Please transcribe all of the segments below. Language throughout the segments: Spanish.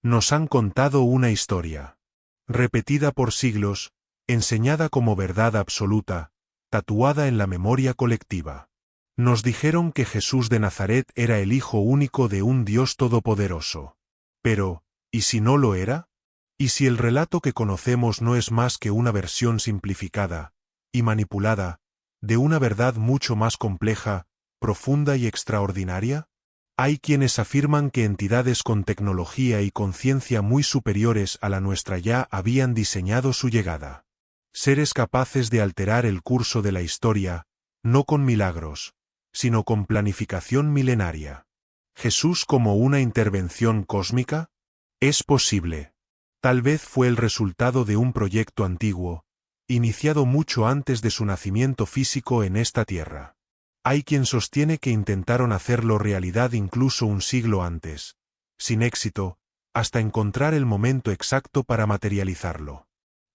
Nos han contado una historia. Repetida por siglos, enseñada como verdad absoluta, tatuada en la memoria colectiva. Nos dijeron que Jesús de Nazaret era el Hijo único de un Dios todopoderoso. Pero, ¿y si no lo era? ¿Y si el relato que conocemos no es más que una versión simplificada y manipulada de una verdad mucho más compleja, profunda y extraordinaria? Hay quienes afirman que entidades con tecnología y conciencia muy superiores a la nuestra ya habían diseñado su llegada. Seres capaces de alterar el curso de la historia, no con milagros, sino con planificación milenaria. ¿Jesús como una intervención cósmica? Es posible. Tal vez fue el resultado de un proyecto antiguo, iniciado mucho antes de su nacimiento físico en esta tierra. Hay quien sostiene que intentaron hacerlo realidad incluso un siglo antes, sin éxito, hasta encontrar el momento exacto para materializarlo.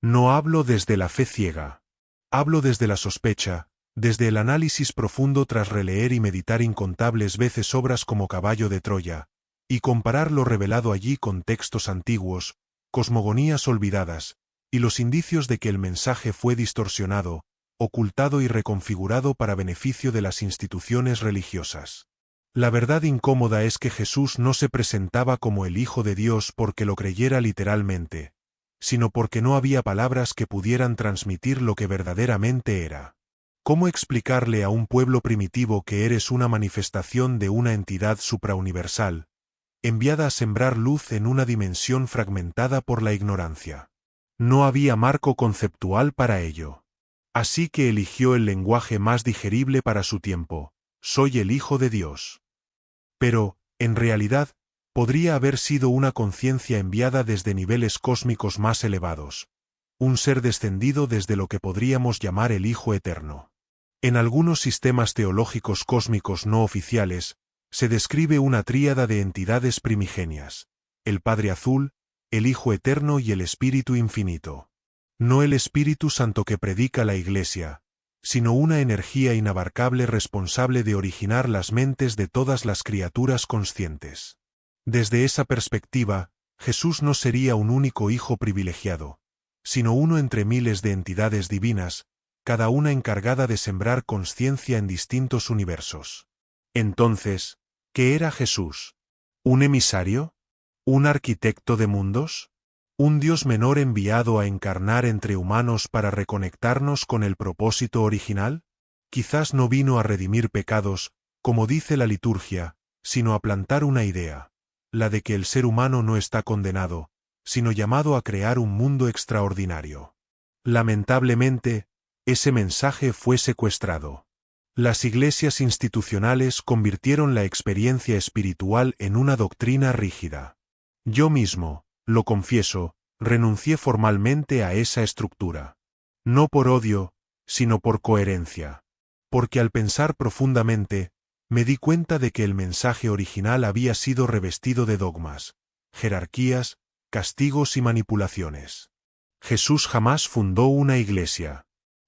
No hablo desde la fe ciega. Hablo desde la sospecha, desde el análisis profundo tras releer y meditar incontables veces obras como Caballo de Troya, y comparar lo revelado allí con textos antiguos, cosmogonías olvidadas, y los indicios de que el mensaje fue distorsionado, ocultado y reconfigurado para beneficio de las instituciones religiosas. La verdad incómoda es que Jesús no se presentaba como el Hijo de Dios porque lo creyera literalmente, sino porque no había palabras que pudieran transmitir lo que verdaderamente era. ¿Cómo explicarle a un pueblo primitivo que eres una manifestación de una entidad suprauniversal, enviada a sembrar luz en una dimensión fragmentada por la ignorancia? No había marco conceptual para ello. Así que eligió el lenguaje más digerible para su tiempo: soy el Hijo de Dios. Pero, en realidad, podría haber sido una conciencia enviada desde niveles cósmicos más elevados, un ser descendido desde lo que podríamos llamar el Hijo Eterno. En algunos sistemas teológicos cósmicos no oficiales, se describe una tríada de entidades primigenias: el Padre Azul, el Hijo Eterno y el Espíritu Infinito. No el Espíritu Santo que predica la Iglesia, sino una energía inabarcable responsable de originar las mentes de todas las criaturas conscientes. Desde esa perspectiva, Jesús no sería un único hijo privilegiado, sino uno entre miles de entidades divinas, cada una encargada de sembrar consciencia en distintos universos. Entonces, ¿qué era Jesús? ¿Un emisario? ¿Un arquitecto de mundos? ¿Un Dios menor enviado a encarnar entre humanos para reconectarnos con el propósito original? Quizás no vino a redimir pecados, como dice la liturgia, sino a plantar una idea, la de que el ser humano no está condenado, sino llamado a crear un mundo extraordinario. Lamentablemente, ese mensaje fue secuestrado. Las iglesias institucionales convirtieron la experiencia espiritual en una doctrina rígida. Yo mismo, lo confieso, renuncié formalmente a esa estructura. No por odio, sino por coherencia. Porque al pensar profundamente, me di cuenta de que el mensaje original había sido revestido de dogmas, jerarquías, castigos y manipulaciones. Jesús jamás fundó una iglesia.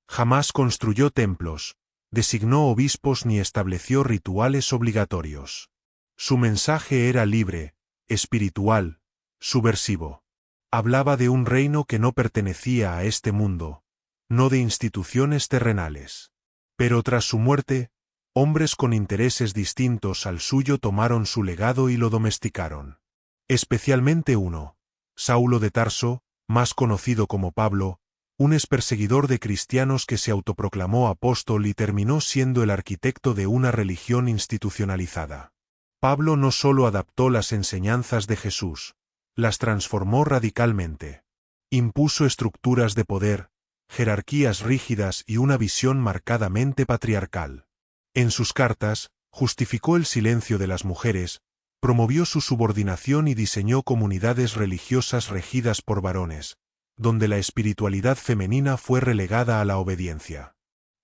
Jamás construyó templos, designó obispos ni estableció rituales obligatorios. Su mensaje era libre, espiritual, subversivo. Hablaba de un reino que no pertenecía a este mundo, no de instituciones terrenales. Pero tras su muerte, hombres con intereses distintos al suyo tomaron su legado y lo domesticaron. Especialmente uno, Saulo de Tarso, más conocido como Pablo, un experseguidor de cristianos que se autoproclamó apóstol y terminó siendo el arquitecto de una religión institucionalizada. Pablo no solo adaptó las enseñanzas de Jesús, las transformó radicalmente. Impuso estructuras de poder, jerarquías rígidas y una visión marcadamente patriarcal. En sus cartas, justificó el silencio de las mujeres, promovió su subordinación y diseñó comunidades religiosas regidas por varones, donde la espiritualidad femenina fue relegada a la obediencia.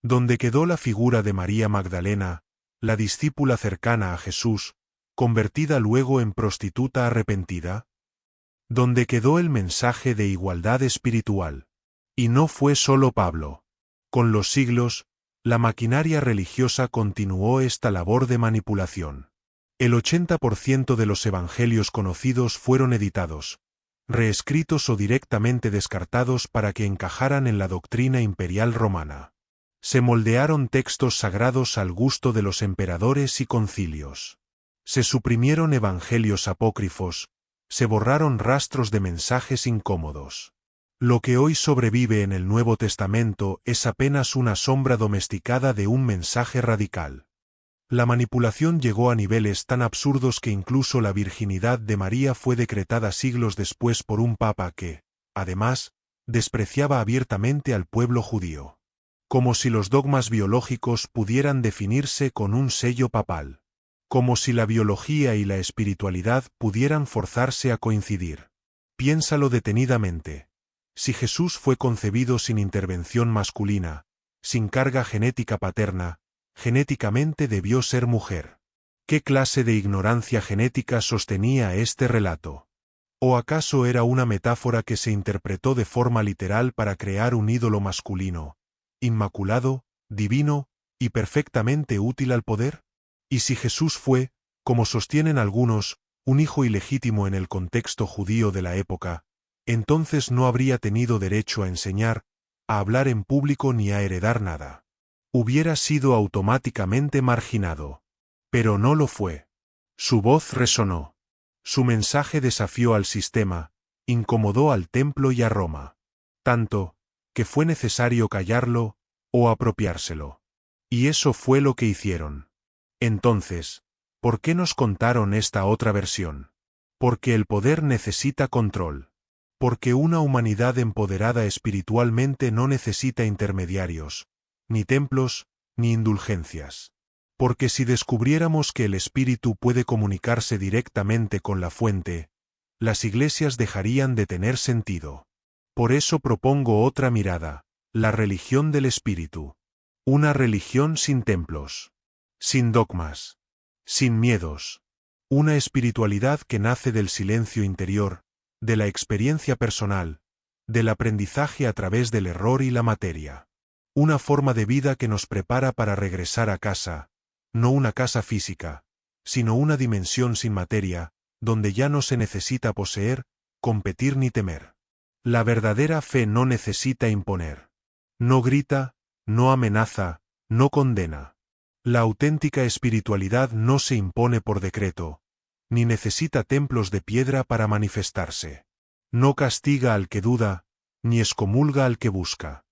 Donde quedó la figura de María Magdalena, la discípula cercana a Jesús, convertida luego en prostituta arrepentida. Donde quedó el mensaje de igualdad espiritual. Y no fue solo Pablo. Con los siglos, la maquinaria religiosa continuó esta labor de manipulación. El 80% de los evangelios conocidos fueron editados, reescritos o directamente descartados para que encajaran en la doctrina imperial romana. Se moldearon textos sagrados al gusto de los emperadores y concilios. Se suprimieron evangelios apócrifos, se borraron rastros de mensajes incómodos. Lo que hoy sobrevive en el Nuevo Testamento es apenas una sombra domesticada de un mensaje radical. La manipulación llegó a niveles tan absurdos que incluso la virginidad de María fue decretada siglos después por un papa que, además, despreciaba abiertamente al pueblo judío. Como si los dogmas biológicos pudieran definirse con un sello papal. Como si la biología y la espiritualidad pudieran forzarse a coincidir. Piénsalo detenidamente. Si Jesús fue concebido sin intervención masculina, sin carga genética paterna, genéticamente debió ser mujer. ¿Qué clase de ignorancia genética sostenía este relato? ¿O acaso era una metáfora que se interpretó de forma literal para crear un ídolo masculino, inmaculado, divino, y perfectamente útil al poder? ¿Y si Jesús fue, como sostienen algunos, un hijo ilegítimo en el contexto judío de la época, entonces no habría tenido derecho a enseñar, a hablar en público ni a heredar nada? Hubiera sido automáticamente marginado. Pero no lo fue. Su voz resonó. Su mensaje desafió al sistema, incomodó al templo y a Roma. Tanto, que fue necesario callarlo, o apropiárselo. Y eso fue lo que hicieron. Entonces, ¿por qué nos contaron esta otra versión? Porque el poder necesita control. Porque una humanidad empoderada espiritualmente no necesita intermediarios, ni templos, ni indulgencias. Porque si descubriéramos que el espíritu puede comunicarse directamente con la fuente, las iglesias dejarían de tener sentido. Por eso propongo otra mirada, la religión del espíritu. Una religión sin templos. Sin dogmas. Sin miedos. Una espiritualidad que nace del silencio interior, de la experiencia personal, del aprendizaje a través del error y la materia. Una forma de vida que nos prepara para regresar a casa, no una casa física, sino una dimensión sin materia, donde ya no se necesita poseer, competir ni temer. La verdadera fe no necesita imponer. No grita, no amenaza, no condena. La auténtica espiritualidad no se impone por decreto, ni necesita templos de piedra para manifestarse. No castiga al que duda, ni excomulga al que busca.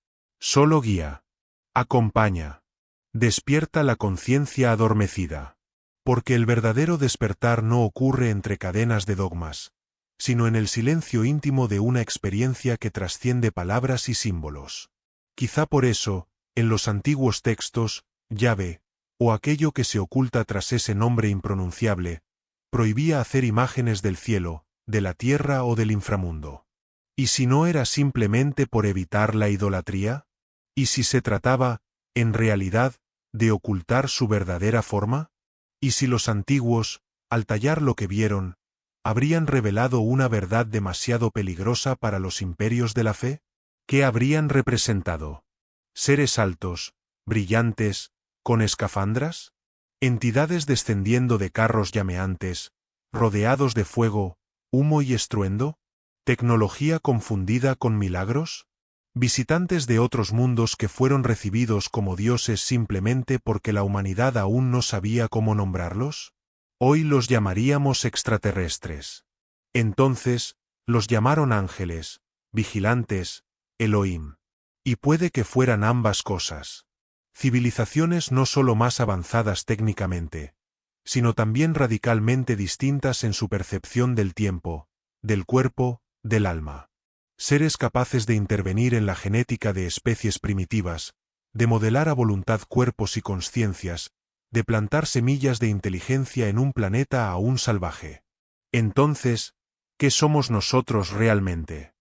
Solo guía. Acompaña. Despierta la conciencia adormecida. Porque el verdadero despertar no ocurre entre cadenas de dogmas, sino en el silencio íntimo de una experiencia que trasciende palabras y símbolos. Quizá por eso, en los antiguos textos, Yahvé, o aquello que se oculta tras ese nombre impronunciable, prohibía hacer imágenes del cielo, de la tierra o del inframundo. ¿Y si no era simplemente por evitar la idolatría? ¿Y si se trataba, en realidad, de ocultar su verdadera forma? ¿Y si los antiguos, al tallar lo que vieron, habrían revelado una verdad demasiado peligrosa para los imperios de la fe? ¿Qué habrían representado? ¿Seres altos, brillantes, con escafandras? ¿Entidades descendiendo de carros llameantes, rodeados de fuego, humo y estruendo? ¿Tecnología confundida con milagros? ¿Visitantes de otros mundos que fueron recibidos como dioses simplemente porque la humanidad aún no sabía cómo nombrarlos? Hoy los llamaríamos extraterrestres. Entonces, los llamaron ángeles, vigilantes, Elohim. Y puede que fueran ambas cosas. Civilizaciones no solo más avanzadas técnicamente, sino también radicalmente distintas en su percepción del tiempo, del cuerpo, del alma. Seres capaces de intervenir en la genética de especies primitivas, de modelar a voluntad cuerpos y consciencias, de plantar semillas de inteligencia en un planeta aún salvaje. Entonces, ¿qué somos nosotros realmente?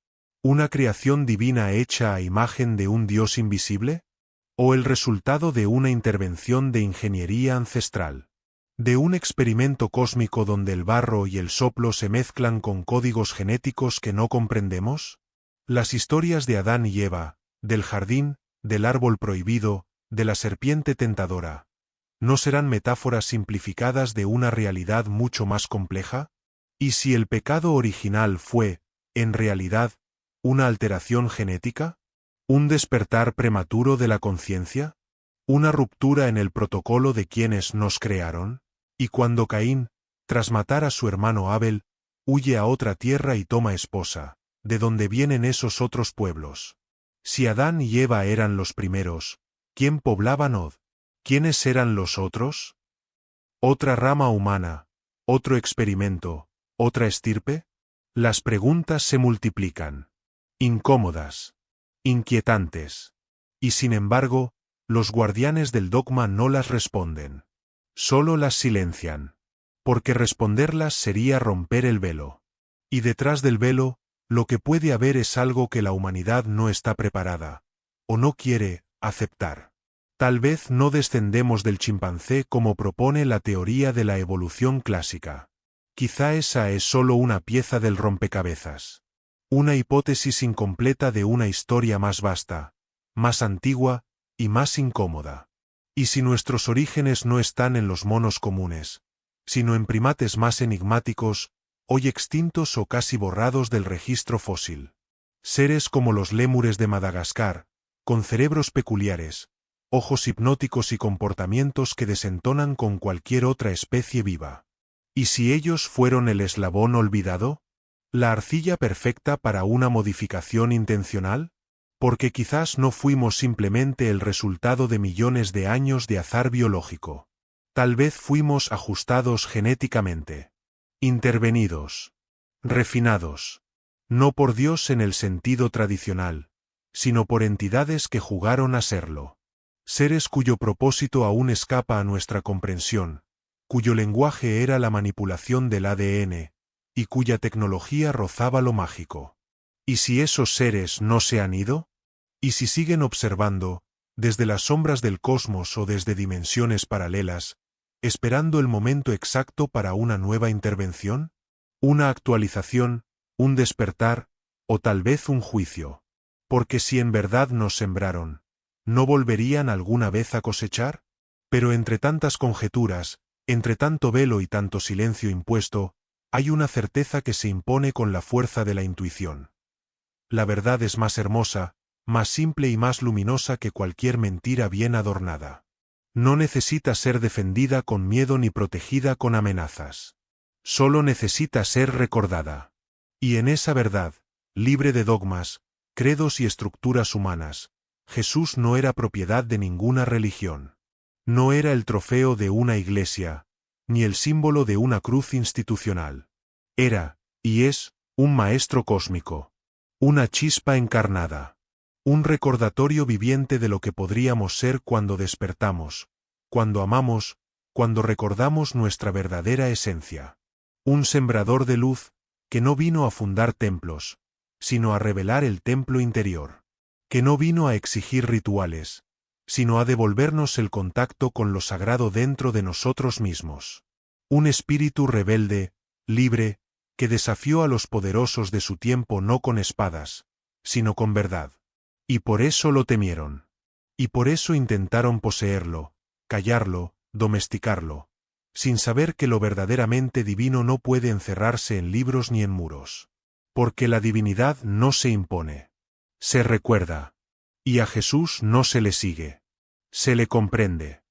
¿Una creación divina hecha a imagen de un Dios invisible? ¿O el resultado de una intervención de ingeniería ancestral? ¿De un experimento cósmico donde el barro y el soplo se mezclan con códigos genéticos que no comprendemos? Las historias de Adán y Eva, del jardín, del árbol prohibido, de la serpiente tentadora. ¿No serán metáforas simplificadas de una realidad mucho más compleja? ¿Y si el pecado original fue, en realidad, una alteración genética? ¿Un despertar prematuro de la conciencia? ¿Una ruptura en el protocolo de quienes nos crearon? Y cuando Caín, tras matar a su hermano Abel, huye a otra tierra y toma esposa, ¿de dónde vienen esos otros pueblos? Si Adán y Eva eran los primeros, ¿quién poblaba Nod? ¿Quiénes eran los otros? ¿Otra rama humana? ¿Otro experimento? ¿Otra estirpe? Las preguntas se multiplican. Incómodas. Inquietantes. Y sin embargo, los guardianes del dogma no las responden. Solo las silencian. Porque responderlas sería romper el velo. Y detrás del velo, lo que puede haber es algo que la humanidad no está preparada, o no quiere, aceptar. Tal vez no descendemos del chimpancé como propone la teoría de la evolución clásica. Quizá esa es solo una pieza del rompecabezas. Una hipótesis incompleta de una historia más vasta, más antigua y más incómoda. Y si nuestros orígenes no están en los monos comunes, sino en primates más enigmáticos, hoy extintos o casi borrados del registro fósil. Seres como los lémures de Madagascar, con cerebros peculiares, ojos hipnóticos y comportamientos que desentonan con cualquier otra especie viva. ¿Y si ellos fueron el eslabón olvidado? ¿La arcilla perfecta para una modificación intencional? Porque quizás no fuimos simplemente el resultado de millones de años de azar biológico. Tal vez fuimos ajustados genéticamente. Intervenidos. Refinados. No por Dios en el sentido tradicional, sino por entidades que jugaron a serlo. Seres cuyo propósito aún escapa a nuestra comprensión, cuyo lenguaje era la manipulación del ADN, y cuya tecnología rozaba lo mágico. ¿Y si esos seres no se han ido? ¿Y si siguen observando, desde las sombras del cosmos o desde dimensiones paralelas, esperando el momento exacto para una nueva intervención? ¿Una actualización, un despertar, o tal vez un juicio? Porque si en verdad nos sembraron, ¿no volverían alguna vez a cosechar? Pero entre tantas conjeturas, entre tanto velo y tanto silencio impuesto, hay una certeza que se impone con la fuerza de la intuición. La verdad es más hermosa, más simple y más luminosa que cualquier mentira bien adornada. No necesita ser defendida con miedo ni protegida con amenazas. Solo necesita ser recordada. Y en esa verdad, libre de dogmas, credos y estructuras humanas, Jesús no era propiedad de ninguna religión. No era el trofeo de una iglesia, ni el símbolo de una cruz institucional. Era, y es, un maestro cósmico. Una chispa encarnada. Un recordatorio viviente de lo que podríamos ser cuando despertamos, cuando amamos, cuando recordamos nuestra verdadera esencia. Un sembrador de luz, que no vino a fundar templos, sino a revelar el templo interior. Que no vino a exigir rituales, sino a devolvernos el contacto con lo sagrado dentro de nosotros mismos. Un espíritu rebelde, libre, que desafió a los poderosos de su tiempo no con espadas, sino con verdad. Y por eso lo temieron. Y por eso intentaron poseerlo, callarlo, domesticarlo, sin saber que lo verdaderamente divino no puede encerrarse en libros ni en muros. Porque la divinidad no se impone. Se recuerda. Y a Jesús no se le sigue. Se le comprende.